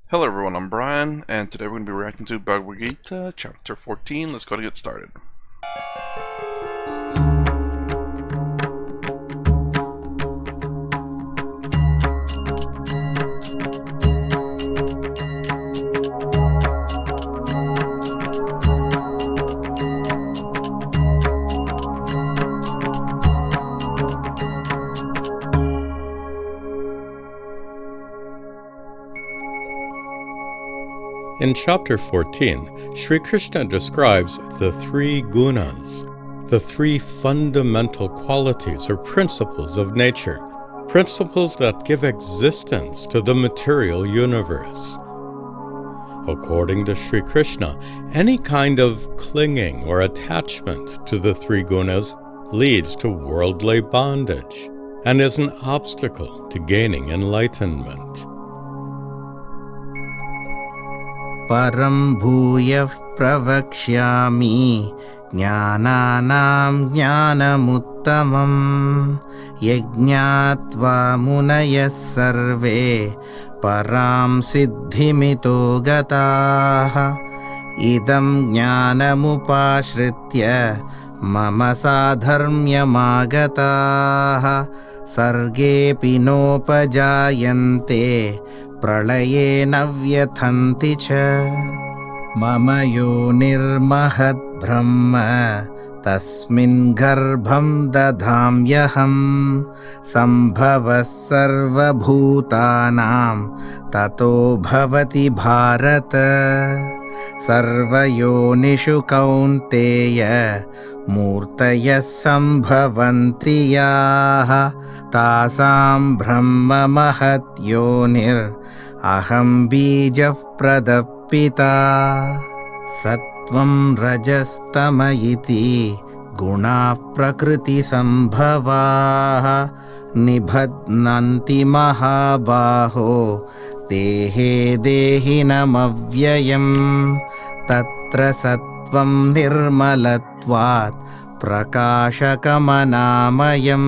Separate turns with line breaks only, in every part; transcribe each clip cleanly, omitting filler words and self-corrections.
Hello everyone, I'm Brian, and today we're going to be reacting to Bhagavad Gita, Chapter 14. Let's go to get started.
In Chapter 14, Sri Krishna describes the three gunas, the three fundamental qualities or principles of nature, principles that give existence to the material universe. According to Sri Krishna, any kind of clinging or attachment to the three gunas leads to worldly bondage and is an obstacle to gaining enlightenment.
Param bhuyah pravakshami jnananam jnanamuttamam yajñātvā munayas sarve param siddhimito gataha idam jnanamupāśritya mama sādharmyamāgataha sargepi nopajāyante pralaye navyathanti cha mama yonirmahad brahma tasmin garbham dadhamyaham sambhavas sarva bhutanam tato bhavati bharata sarva yonishu kaunteya murtaya sambhavanti yaha tasam brahma mahat yonir aham bijah pradapita sattvam rajastama iti guna prakriti sambhavaha nibhadnanti mahabaho dehe dehinam avyayam tatra sattvam nirmalatvat prakashakamanāmayam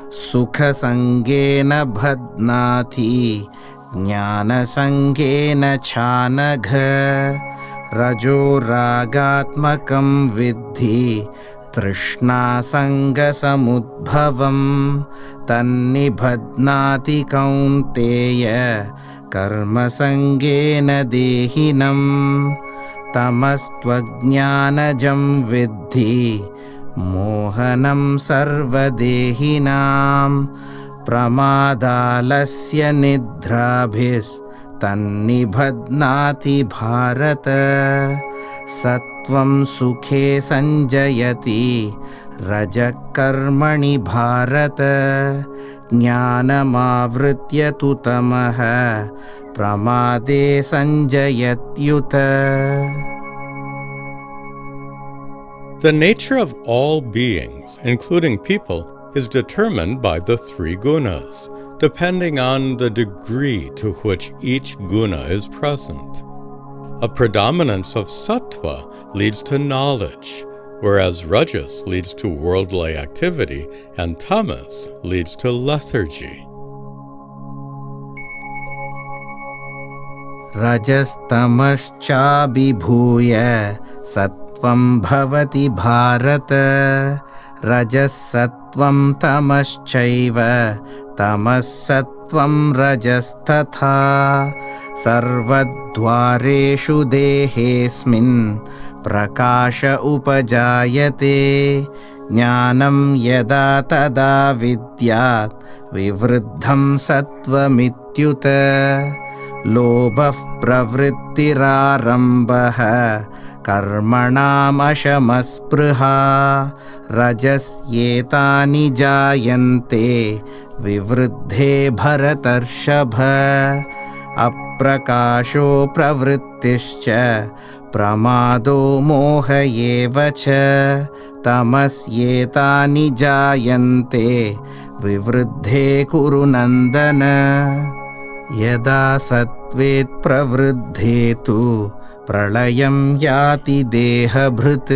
sukhasangena bhadnāti jnānasangena chānagha rajo rāgātmakam viddhi trishṇā samudbhavam tannibhadnāti kaunteya karmasangena dehinam tamastvajñānajam viddhi mohanam sarvadehinam pramādalasya nidhrābhis tannibhadnāti bharata sattvam sukhe sanjayati rajakarmani bharata jnānamāvritya tu tamaha pramāde sanjayatyuta.
The nature of all beings, including people, is determined by the three gunas, depending on the degree to which each guna is present. A predominance of sattva leads to knowledge, whereas rajas leads to worldly activity and tamas leads to lethargy.
Rajastamascha-vibhūya sattvam bhavati bharata rajas-sattvam tamascha-iva tamas-sattvam rajas-tatha sarvadvareshu dehesmin prakasha upajayate jnanam yada tada vidyat vivruddham sattva-mityuta lobah pravrittirārambah karmanām aṣamaspruha rajasyetani jāyante vivruddhe bharatarṣabha aprakāśo pravrittisca pramādo moha eva ca tamasyetani jāyante vivruddhe kuru nandana yada sattvet pravruddhe tu pralayam yati deha bhrit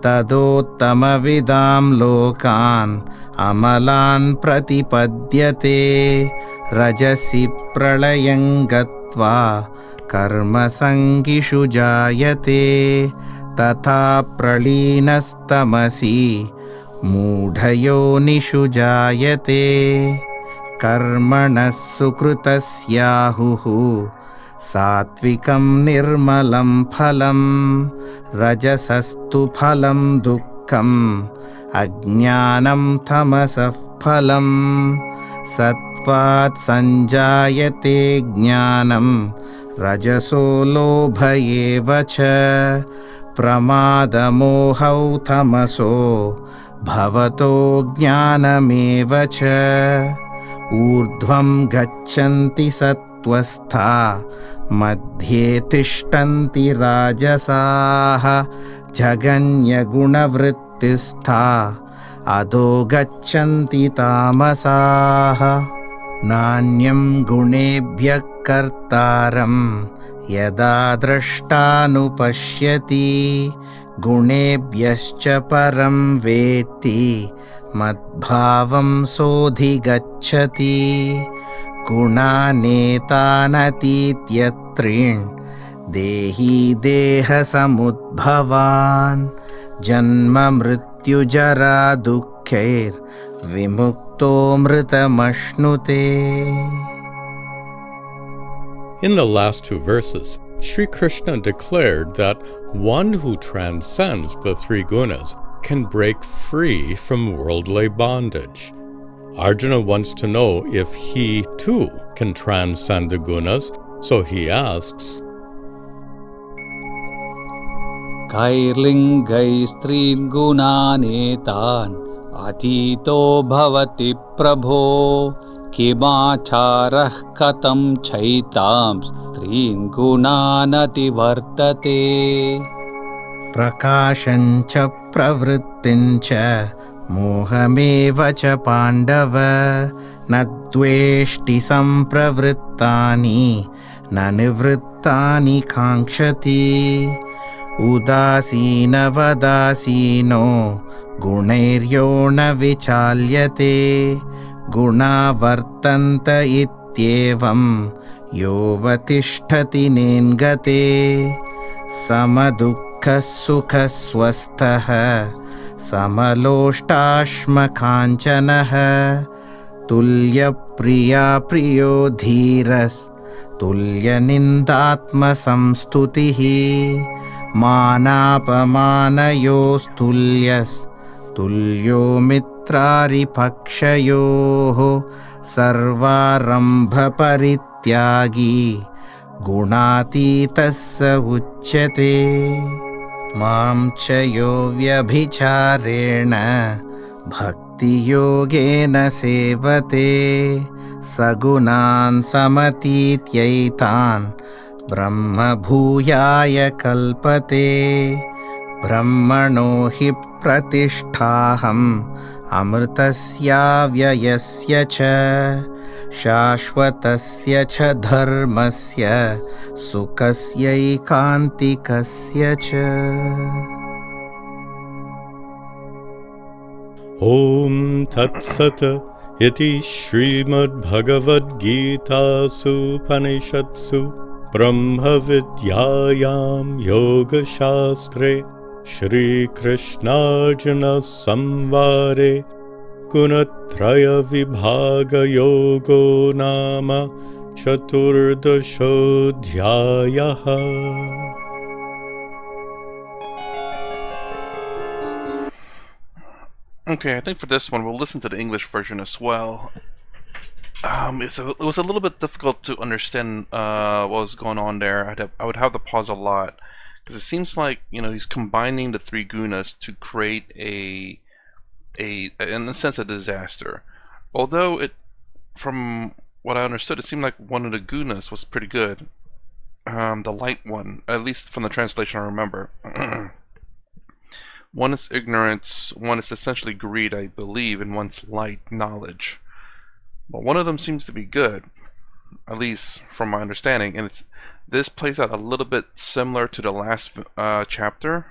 तदोत्तमविदां लोकान् अमलान् प्रतिपद्यते रजसि प्रलयं गत्वा सत्त्वा कर्मसङ्गिषु जायते तथा प्रलीनस्तमसि मूढयोनिषु जायते कर्मणः सुकृतस्याहुः सात्विकं निर्मलं फलं रजसस्तु फलं दुःखम् अज्ञानं तमसः फलं सत्त्वात् सञ्जायते ज्ञानं रजसो लोभ एव च प्रमादमोहौ तमसो भवतो ज्ञानमेव च ऊर्ध्वं गच्छन्ति सत्त्वस्था मध्ये तिष्ठन्ति राजसाः जगन्यगुणवृत्तिस्था अधो गच्छन्ति तामसाः नान्यं गुणेभ्यः कर्तारं यदा द्रष्टानुपश्यति गुणेभ्यश्च परं वेत्ति मद्भावं सोऽधिगच्छति गुणानेतानतीत्यत्रीन् देही देहसमुद्भवान् जन्म मृत्युजरा दुःखैर्विमुक्तो मृतमश्नुते.
In the last two verses, Sri Krishna declared that one who transcends the three gunas can break free from worldly bondage. Arjuna wants to know if he too can transcend the gunas, so he asks,
कैर्लिङ्गैस्त्रीन् गुणानेतान् अतीतो भवति प्रभो किमाचारः कथं चैतां स्त्रीन् गुणानतिवर्तते.
प्रकाशञ्च प्रवृत्तिञ्च मोहमेव च पाण्डव न द्वेष्टि सम्प्रवृत्तानि न निवृत्तानि काङ्क्षति उदासीनवदासीनो गुणैर्यो न विचाल्यते गुणा वर्तन्त इत्येवं योऽवतिष्ठति नेङ्गते समदुःखः सुखस्वस्थः समलोष्टाश्मकाञ्चनः तुल्यप्रिया प्रियो धीरस्तुल्यनिन्दात्मसंस्तुतिः मानापमानयोस्तुल्यस्तुल्यो मित्रारिपक्षयोः सर्वारम्भपरित्यागी गुणातीतः स उच्यते. मां च यो व्यभिचारेण भक्तियोगेन सेवते सगुणान् समतीत्यैतान् ब्रह्मभूयाय कल्पते ब्रह्मणो हि प्रतिष्ठाहम् अमृतस्याव्ययस्य च शाश्वतस्य च धर्मस्य सुखस्यैकान्तिकस्य च.
Om Tat Sat Iti Srimad Bhagavad Gita Upanishatsu Brahma Vidyayam Yoga Shastre Shri Krishnarjuna Samvare Gunatraya Vibhaga Yogo Nama Chaturdashodhyayaha.
Okay, I think for this one we'll listen to the English version as well. It was a little bit difficult to understand what was going on there. I would have to pause a lot because it seems like he's combining the three gunas to create in a sense a disaster. Although from what I understood, it seemed like one of the gunas was pretty good. The light one, at least from the translation I remember. One is ignorance, one is essentially greed, I believe, and one's light, knowledge. But one of them seems to be good, at least from my understanding, and this plays out a little bit similar to the last chapter.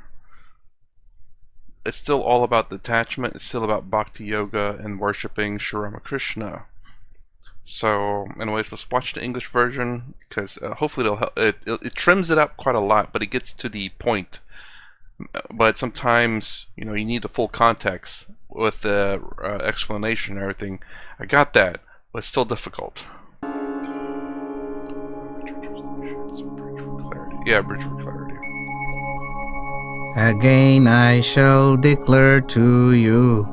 It's still all about detachment, it's still about bhakti yoga and worshipping Sri Ramakrishna. So, anyways, let's watch the English version because hopefully it'll help. It trims it up quite a lot, but it gets to the point. But sometimes, you need the full context with the explanation and everything. I got that, but it's still difficult. Yeah, bridge for clarity.
Again I shall declare to you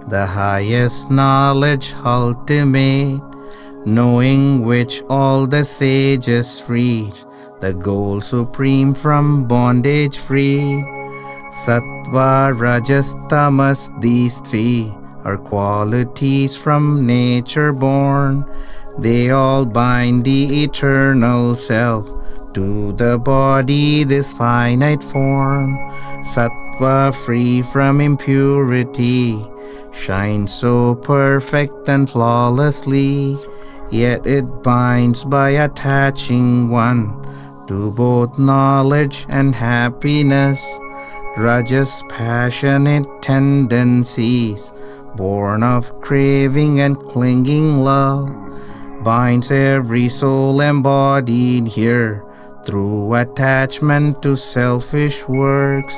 the highest knowledge ultimate, knowing which all the sages reach, the goal supreme from bondage free. Sattva, Rajas, Tamas, these three are qualities from nature born. They all bind the eternal self to the body, this finite form. Sattva, free from impurity, shines so perfect and flawlessly, yet it binds by attaching one to both knowledge and happiness. Rajas, passionate tendencies, born of craving and clinging love, binds every soul embodied here through attachment to selfish works.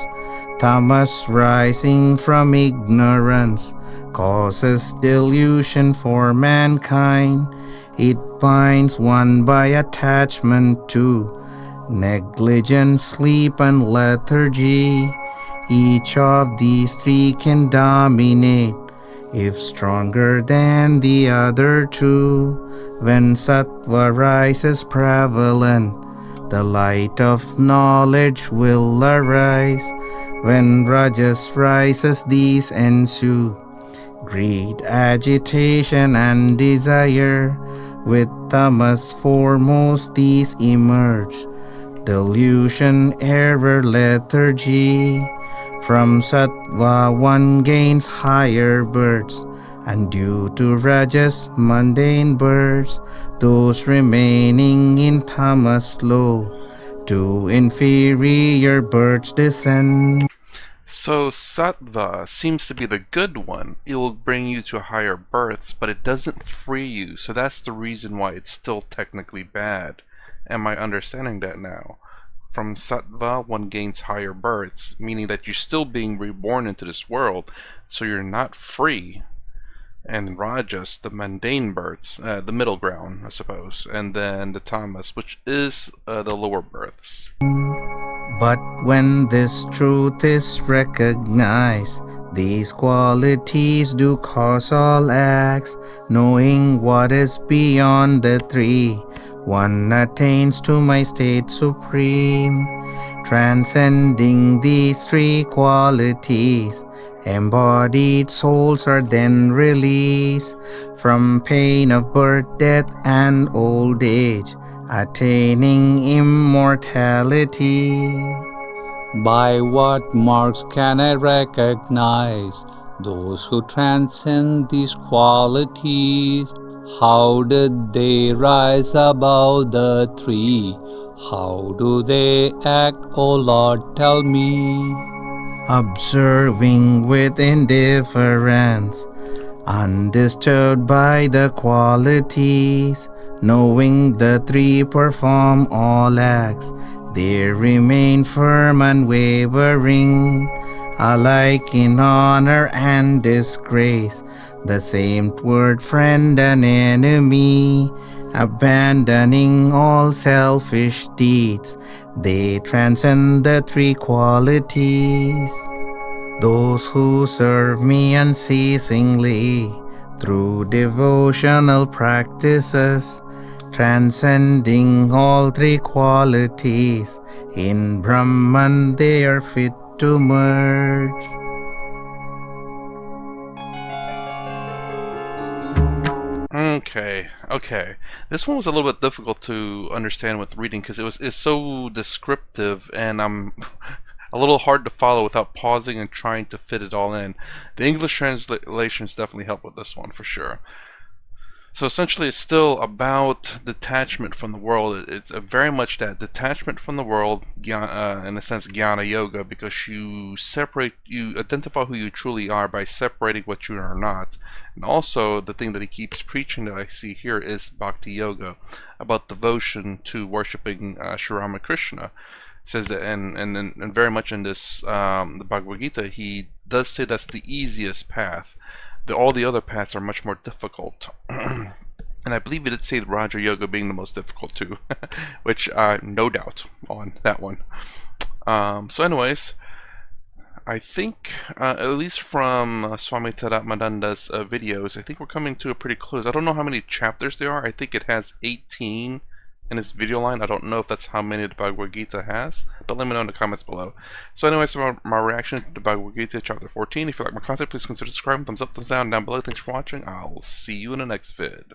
Tamas, rising from ignorance, causes delusion for mankind. It binds one by attachment to negligence, sleep, and lethargy. Each of these three can dominate, if stronger than the other two. When sattva rises prevalent, the light of knowledge will arise. When rajas rises, these ensue: greed, agitation, and desire. With tamas foremost, these emerge: delusion, error, lethargy. From sattva one gains higher births, and due to rajas mundane births. Those remaining in tamas low, to inferior births descend.
So sattva seems to be the good one. It will bring you to higher births, but it doesn't free you. So that's the reason why it's still technically bad. Am I understanding that now? From sattva, one gains higher births, meaning that you're still being reborn into this world, so you're not free. And rajas, the mundane births, the middle ground, I suppose, and then the tamas, which is the lower births.
But when this truth is recognized, these qualities do cause all acts. Knowing what is beyond the three, one attains to my state supreme. Transcending these three qualities, embodied souls are then released from pain of birth, death, and old age, attaining immortality.
By what marks can I recognize those who transcend these qualities? How did they rise above the three? How do they act, O Lord, tell me?
Observing with indifference, undisturbed by the qualities, knowing the three perform all acts, they remain firm and wavering, alike in honor and disgrace, the same toward friend and enemy. Abandoning all selfish deeds, they transcend the three qualities. Those who serve me unceasingly through devotional practices, transcending all three qualities, in Brahman they are fit to merge.
Okay. This one was a little bit difficult to understand with reading because it's so descriptive, and I'm a little hard to follow without pausing and trying to fit it all in. The English translations definitely help with this one for sure. So essentially, it's still about detachment from the world. It's very much that detachment from the world, in a sense, jnana yoga, because you identify who you truly are by separating what you are not. And also, the thing that he keeps preaching that I see here is bhakti yoga, about devotion to worshiping Sri Ramakrishna. Says that, and very much in this the Bhagavad Gita, he does say that's the easiest path. All the other paths are much more difficult. And I believe he did say Raja Yoga being the most difficult too, which no doubt on that one. So anyways, I think, at least from Swami Tadatmananda's videos, I think we're coming to a pretty close. I don't know how many chapters there are. I think it has 18 in his video line. I don't know if that's how many the Bhagavad Gita has, but let me know in the comments below. So anyways, so my reaction to the Bhagavad Gita chapter 14. If you like my content, please consider subscribing, thumbs up, thumbs down below. Thanks for watching. I'll see you in the next vid.